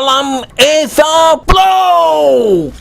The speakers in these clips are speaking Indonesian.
dalam Esa Flow.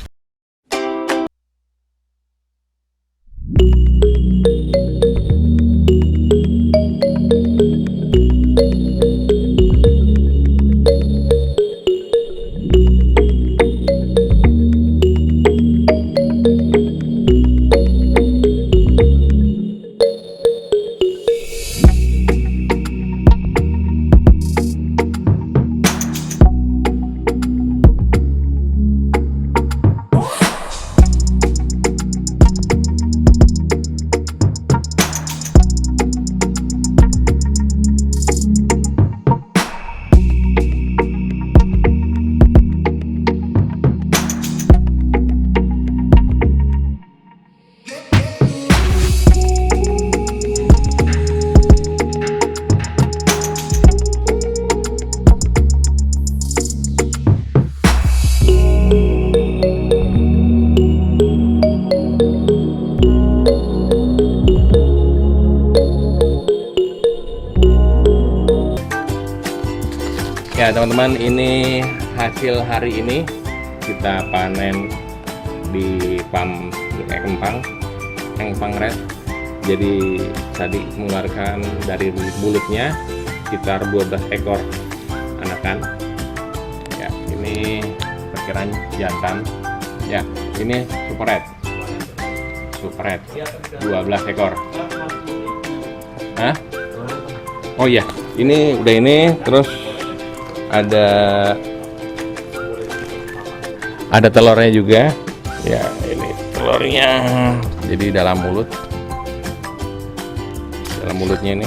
Ya teman-teman, ini hasil hari ini kita panen di Empang Red. Jadi tadi mengeluarkan dari mulutnya sekitar 12 ekor anakan. Ya, ini perkiraan jantan. Ya, ini Super Red 12 ekor. Hah? Oh iya, ini udah ini terus ada telurnya juga ya. Ini telurnya jadi dalam mulutnya ini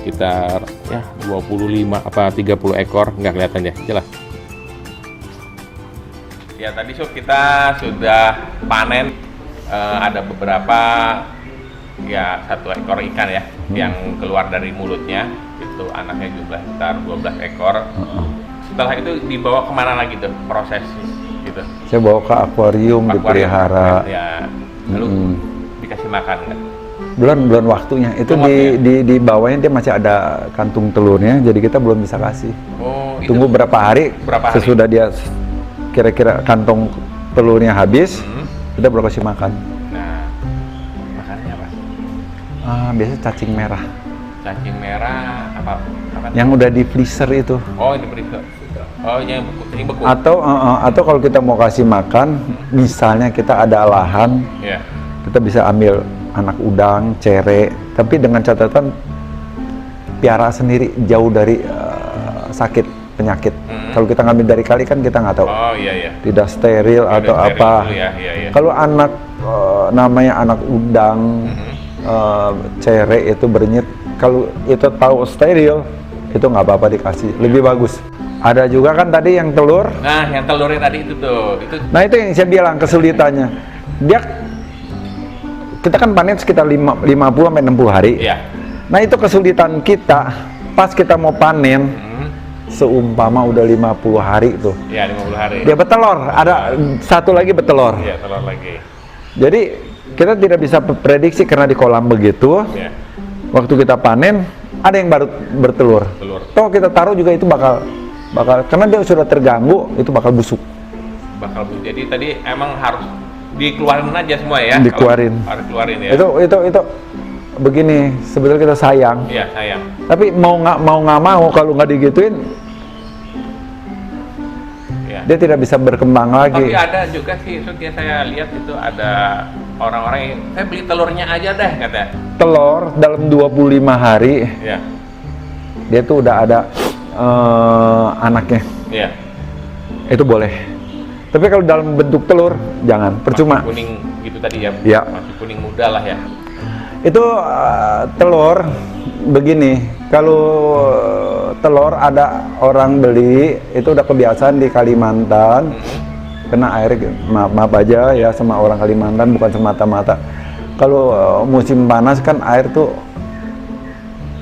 sekitar ya 25 apa 30 ekor, nggak kelihatan ya, jelas ya. Tadi kita sudah panen ada beberapa ya, 1 ekor ikan ya yang keluar dari mulutnya. Itu anaknya jumlah sekitar 12 ekor. Setelah itu dibawa kemana lagi tuh proses gitu? Saya bawa ke akuarium, dipelihara. Ya. Lalu dikasih makan nggak? Belum waktunya. Itu di bawahnya dia masih ada kantung telurnya, jadi kita belum bisa kasih. Oh, tunggu berapa hari? Sesudah dia kira-kira kantong telurnya habis, kita baru kasih makan. Nah, makannya apa? Biasanya cacing merah. Cacing merah apa? Yang udah di freezer itu. Oh, di freezer. Oh, yang beku. Atau kalau kita mau kasih makan, misalnya kita ada lahan, kita bisa ambil anak udang, cere, tapi dengan catatan piara sendiri, jauh dari sakit penyakit. Kalau kita ngambil dari kali kan kita nggak tahu. Oh iya. Tidak steril atau apa. Iya. Kalau anak namanya anak udang, cere itu bernyit. Kalau itu tahu steril, itu nggak apa-apa dikasih, lebih bagus. Ada juga kan tadi yang telur. Nah, yang telurnya tadi itu tuh. Nah itu yang saya bilang kesulitannya. Kita kan panen sekitar 50-60 hari. Iya. Nah itu kesulitan kita, pas kita mau panen, seumpama udah 50 hari tuh. Iya, 50 hari. Dia bertelur, ada satu lagi bertelur. Iya, telur lagi. Jadi kita tidak bisa prediksi karena di kolam begitu. Iya. Waktu kita panen ada yang baru bertelur. Toh kita taruh juga itu bakal karena dia sudah terganggu, itu bakal busuk. Jadi tadi emang harus dikeluarin aja semua ya. Dikeluarin. Harus keluarin ya. Itu begini, sebetulnya kita sayang. Iya, sayang. Tapi mau nggak mau kalau nggak digituin, dia tidak bisa berkembang lagi. Tapi ada juga sih, saya lihat itu ada orang-orang yang saya beli telurnya aja deh katanya. Telur dalam 25 hari, dia tuh udah ada anaknya. Iya. Itu boleh. Tapi kalau dalam bentuk telur, jangan, percuma. Masih kuning gitu tadi ya? Iya. Masih kuning muda lah ya? Itu telur begini, kalau telur ada orang beli, itu udah kebiasaan di Kalimantan, kena air, maaf aja ya sama orang Kalimantan, bukan semata-mata. Kalau musim panas kan air tuh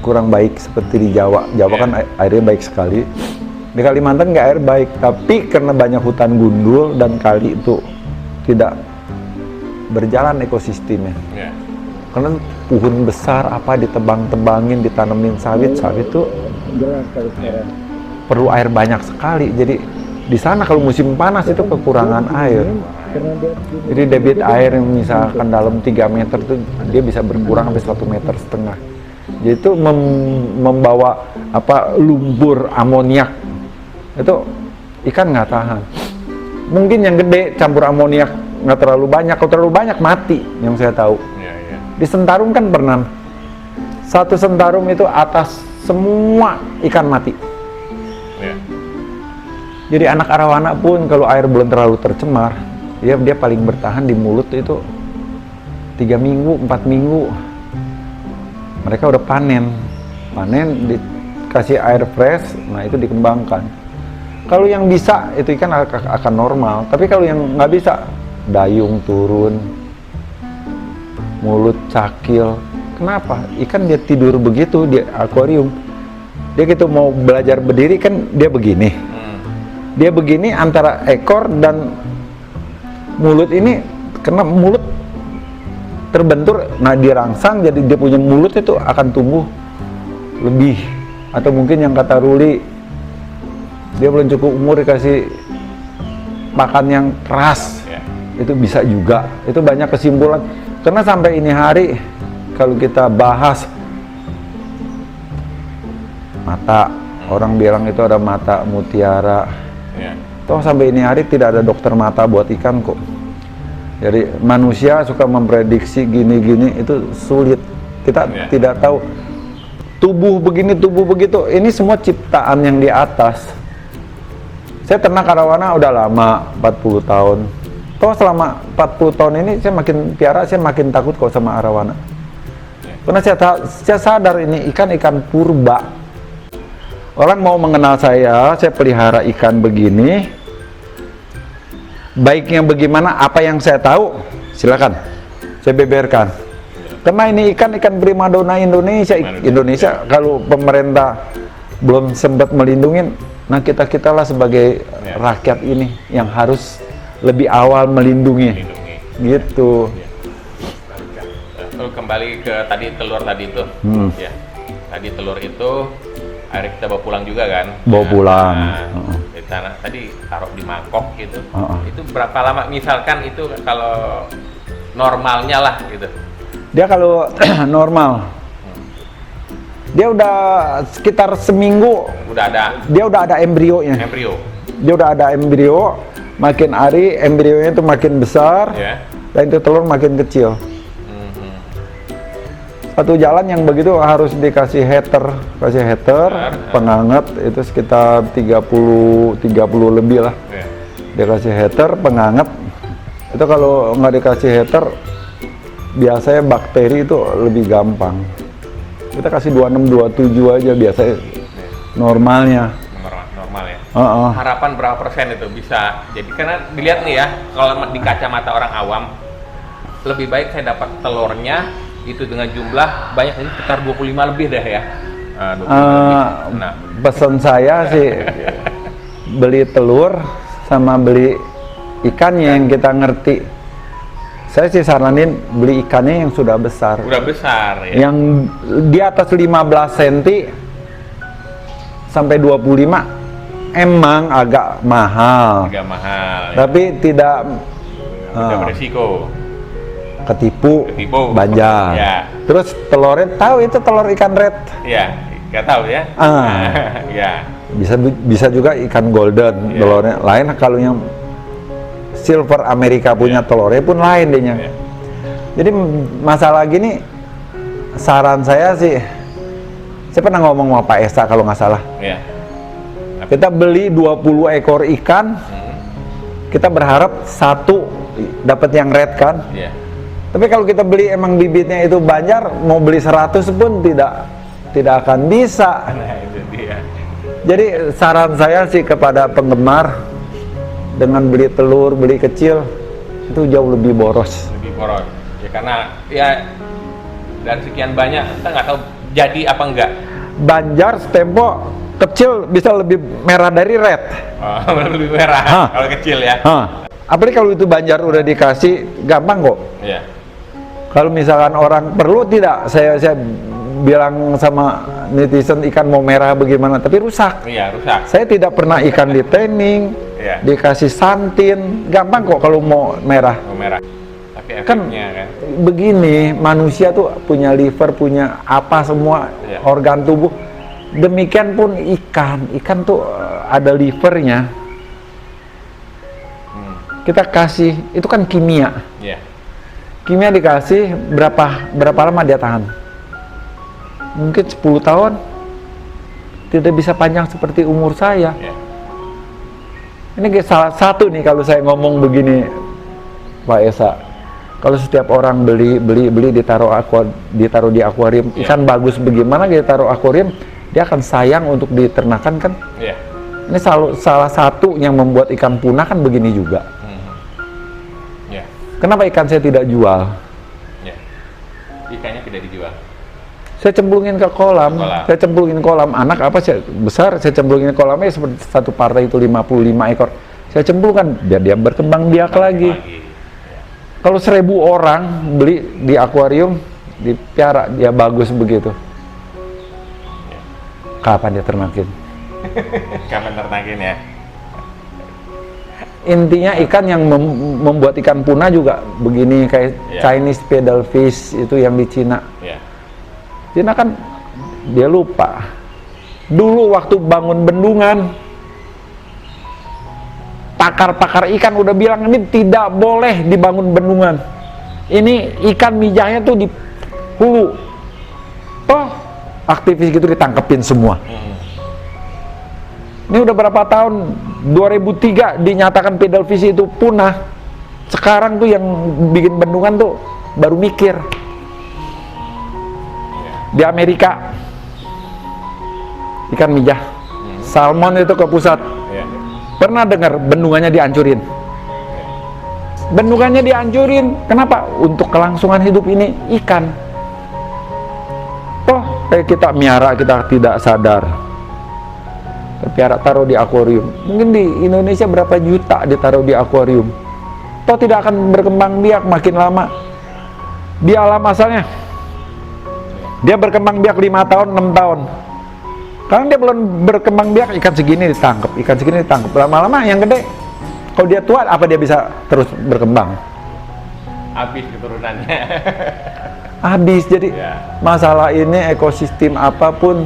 kurang baik seperti di Jawa. Jawa kan airnya baik sekali. Di Kalimantan nggak air baik, tapi karena banyak hutan gundul dan kali itu tidak berjalan ekosistemnya. Karena pohon besar apa ditebang-tebangin, ditanemin sawit tuh perlu air banyak sekali. Jadi di sana kalau musim panas itu kekurangan air. Jadi debit air yang misalkan dalam 3 meter itu dia bisa berkurang sampai 1,5 meter. Jadi itu membawa lumpur amoniak. Itu ikan nggak tahan. Mungkin yang gede campur amoniak nggak terlalu banyak. Kalau terlalu banyak mati, yang saya tahu. Di Sentarum kan pernah satu Sentarum itu atas semua ikan mati. Jadi anak arawana pun kalau air belum terlalu tercemar, dia paling bertahan di mulut itu 3 minggu, 4 minggu. Mereka udah panen dikasih air fresh, nah itu dikembangkan. Kalau yang bisa itu ikan akan normal, tapi kalau yang nggak bisa, dayung turun, mulut cakil. Kenapa? Ikan dia tidur begitu di akuarium. Dia gitu mau belajar berdiri kan dia begini. Dia begini antara ekor dan mulut ini, karena mulut terbentur, nah dirangsang jadi dia punya mulut itu akan tumbuh lebih. Atau mungkin yang kata Ruli, dia belum cukup umur dikasih pakan yang keras, itu bisa juga. Itu banyak kesimpulan. Karena sampai ini hari kalau kita bahas mata, orang bilang itu ada mata mutiara. Toh sampai ini hari tidak ada dokter mata buat ikan kok. Jadi manusia suka memprediksi gini-gini itu sulit. Kita tidak tahu tubuh begini, tubuh begitu. Ini semua ciptaan yang di atas. Saya ternak arawana udah lama, 40 tahun. Toh selama 40 tahun ini saya makin piara, saya makin takut kok sama arawana. Karena saya sadar ini ikan-ikan purba. Orang mau mengenal saya pelihara ikan begini. Baiknya bagaimana, apa yang saya tahu, silakan saya beberkan. Karena ini ikan primadona Indonesia. Indonesia kalau pemerintah belum sempat melindungi, nah kita-kitalah sebagai rakyat ini yang harus lebih awal melindungi. Gitu. Lalu kembali ke tadi telur tadi itu. Ya. Tadi telur itu akhirnya kita bawa pulang juga kan? Bawa pulang. Di sana tadi taruh di mangkok gitu. Itu berapa lama? Misalkan itu kalau normalnya lah gitu. Dia kalau normal, dia udah sekitar seminggu. Dia udah ada embrionya. Dia udah ada embrio. Makin hari embrionya itu makin besar. Dan itu telur makin kecil. Satu jalan yang begitu harus dikasih heater, penghangat itu sekitar 30 lebih lah. Dikasih heater, penghangat. Itu kalau nggak dikasih heater, biasanya bakteri itu lebih gampang. Kita kasih 26, 27 aja biasanya normalnya. Normal ya. Harapan berapa persen itu bisa? Jadi karena dilihat nih ya, kalau di kacamata orang awam, lebih baik saya dapat telurnya itu dengan jumlah banyak, ini sekitar 25 lebih deh ya. 25 lebih. Nah, pesan saya sih beli telur sama beli ikannya yang kita ngerti. Saya sih saranin beli ikannya yang sudah besar. Udah besar ya. Yang di atas 15 cm sampai 25 emang agak mahal. Ya. Tapi tidak beresiko. Ketipu. Banjar. Ya. Terus telurnya tahu itu telur ikan red. Iya, nggak tahu ya. Ya. Bisa juga ikan golden telurnya. Lain kalau yang silver Amerika punya telurnya pun lain dehnya. Jadi masalah gini, saran saya sih, saya pernah ngomong sama Pak Esa kalau nggak salah. Kita beli 20 ekor ikan, kita berharap satu dapat yang red kan. Tapi kalau kita beli emang bibitnya itu Banjar, mau beli 100 pun tidak akan bisa. Nah, itu dia. Jadi saran saya sih kepada penggemar, dengan beli telur, beli kecil, itu jauh lebih boros. Ya karena ya dari sekian banyak kita nggak tahu jadi apa enggak. Banjar setempo kecil bisa lebih merah dari red. Lebih merah kalau kecil ya. Apalagi kalau itu Banjar udah dikasih, gampang kok. Kalau misalkan orang perlu tidak, saya bilang sama netizen ikan mau merah bagaimana, tapi rusak. Iya, rusak. Saya tidak pernah ikan di training, Iya. dikasih santin, gampang kok kalau mau merah. Mau merah. Tapi Kan efeknya kan. begini, manusia tuh punya liver, punya apa semua Iya. organ tubuh. Demikian pun ikan tuh ada livernya. Kita kasih, itu kan kimia. Iya. Kimia dikasih berapa lama dia tahan? Mungkin 10 tahun. Tidak bisa panjang seperti umur saya. Iya. Ini kayak salah satu nih kalau saya ngomong begini, Pak Esa. Kalau setiap orang beli ditaruh di akuarium, Iya. ikan bagus bagaimana dia taruh akuarium, dia akan sayang untuk diternakan kan? Iya. Ini salah satu yang membuat ikan punah kan begini juga. Iya. Kenapa ikan saya tidak jual? Iya. Ikannya tidak dijual. Saya cemplungin ke kolam, Kolam. saya cemplungin kolam anak apa sih besar, saya cemplungin kolamnya seperti satu partai itu 55 ekor. Saya cemplungkan biar dia berkembang biak lagi. Kalau 1000 orang beli di akuarium, dipiara, dia bagus begitu. Kapan dia ternakin? Kapan ternakin ya? Intinya ikan yang membuat ikan punah juga begini, kayak Iya. Chinese pedal fish itu yang di Cina. Iya. Cina kan dia lupa. Dulu waktu bangun bendungan, pakar-pakar ikan udah bilang ini tidak boleh dibangun bendungan. Ini ikan mijahnya tuh di hulu. Oh, aktivis gitu ditangkepin semua. Ini udah berapa tahun? 2003 dinyatakan pedal fish itu punah. Sekarang tuh yang bikin bendungan tuh baru mikir. Di Amerika ikan mijah, salmon itu ke pusat. Iya. Pernah dengar bendungannya dihancurin? Bendungannya dihancurin. Kenapa? Untuk kelangsungan hidup ini ikan. Toh kayak kita miara kita tidak sadar. Piara taruh di akuarium. Mungkin di Indonesia berapa juta ditaruh di akuarium. Toh tidak akan berkembang biak makin lama. Di alam asalnya dia berkembang biak 5 tahun, 6 tahun. Karena dia belum berkembang biak, ikan segini ditangkap, ikan segini ditangkap. Lama-lama yang gede, kalau dia tua, apa dia bisa terus berkembang? Habis keturunannya. Habis. Jadi Ya. masalah ini ekosistem apapun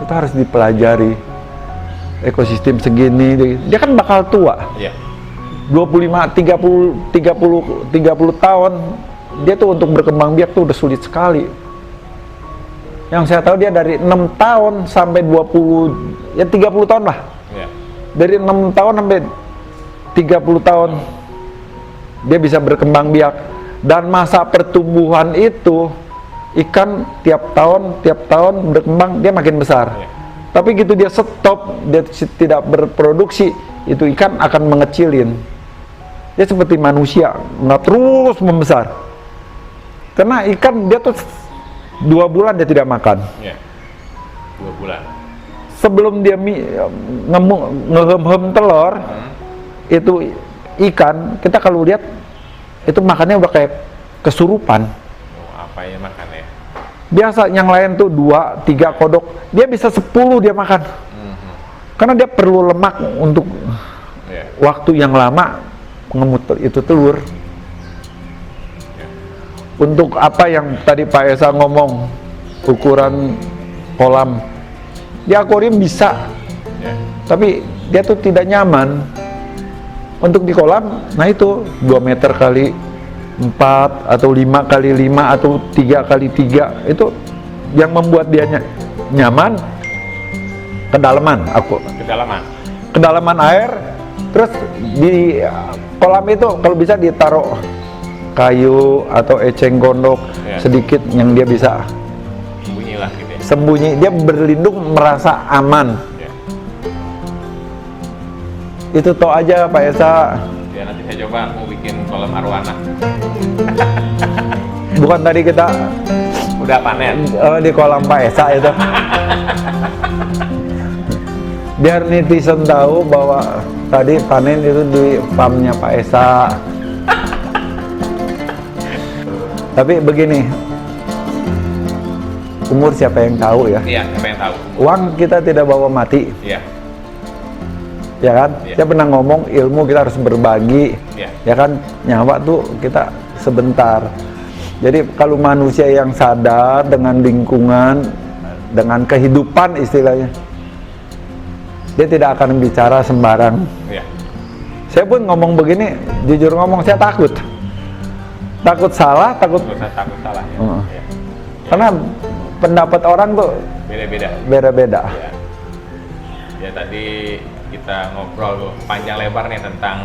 itu harus dipelajari. Ekosistem segini, dia kan bakal tua. Iya. 25, 30 tahun. Dia tuh untuk berkembang biak tuh udah sulit sekali. Yang saya tahu dia dari 6 tahun sampai 20, ya 30 tahun lah. Iya. Dari 6 tahun sampai 30 tahun dia bisa berkembang biak. Dan masa pertumbuhan itu ikan tiap tahun berkembang, dia makin besar. Iya. Tapi gitu dia stop, dia tidak berproduksi, itu ikan akan mengecilin. Dia seperti manusia, nggak terus membesar. Karena ikan dia tuh 2 bulan dia tidak makan. Iya. 2 bulan. Sebelum dia ngehem-hem telur, itu ikan, kita kalau lihat itu makannya udah kayak kesurupan. Oh, apa ya makannya? Biasa yang lain tuh 2, 3 kodok, dia bisa 10 dia makan. Karena dia perlu lemak untuk Iya. waktu yang lama mengemut itu telur. Untuk apa yang tadi Pak Esa ngomong, ukuran kolam di akuarium bisa, Iya. tapi dia tuh tidak nyaman untuk di kolam. Nah itu 2 meter kali 4 atau 5 kali 5 atau 3 kali 3 itu yang membuat dia nyaman. Kedalaman kedalaman air. Terus di kolam itu kalau bisa ditaruh kayu atau eceng gondok Ya. sedikit yang dia bisa Bunyi lah gitu ya. sembunyi, dia berlindung, merasa aman. Iya. Itu toh aja Pak Esa. Ya nanti saya coba mau bikin kolam arwana. Bukan tadi kita Udah panen. di kolam Pak Esa itu. Biar netizen tahu bahwa tadi panen itu di farmnya Pak Esa. Tapi begini, sumur siapa yang tahu ya. Iya, siapa yang tahu? Uang kita tidak bawa mati, Iya, ya kan? Iya. Saya pernah ngomong ilmu kita harus berbagi, iya, ya kan? Nyawa tuh kita sebentar. Jadi kalau manusia yang sadar dengan lingkungan, dengan kehidupan istilahnya, dia tidak akan bicara sembarang. iya. Saya pun ngomong begini, jujur ngomong saya takut salah, takut. Nggak usah takut salah ya. Heeh. Iya. Karena pendapat orang tuh Beda-beda. beda-beda. Ya. Ya tadi kita ngobrol panjang lebar nih tentang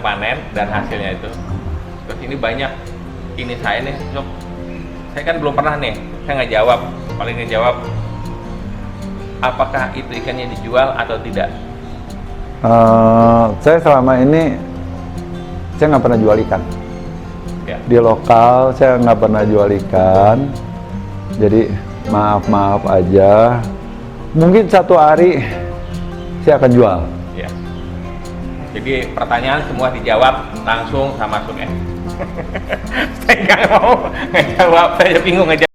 panen dan hasilnya itu. Terus ini banyak, ini saya nih, Sob. Saya kan belum pernah nih, saya nggak jawab. Paling ngejawab, apakah itu ikannya dijual atau tidak? Saya selama ini saya nggak pernah jual ikan. Ya. Di lokal saya nggak pernah jual ikan. Jadi maaf aja. Mungkin satu hari saya akan jual. Ya. Jadi pertanyaan semua dijawab langsung sama masuk ya. Saya nggak mau ngejawab, saya bingung ngejawab.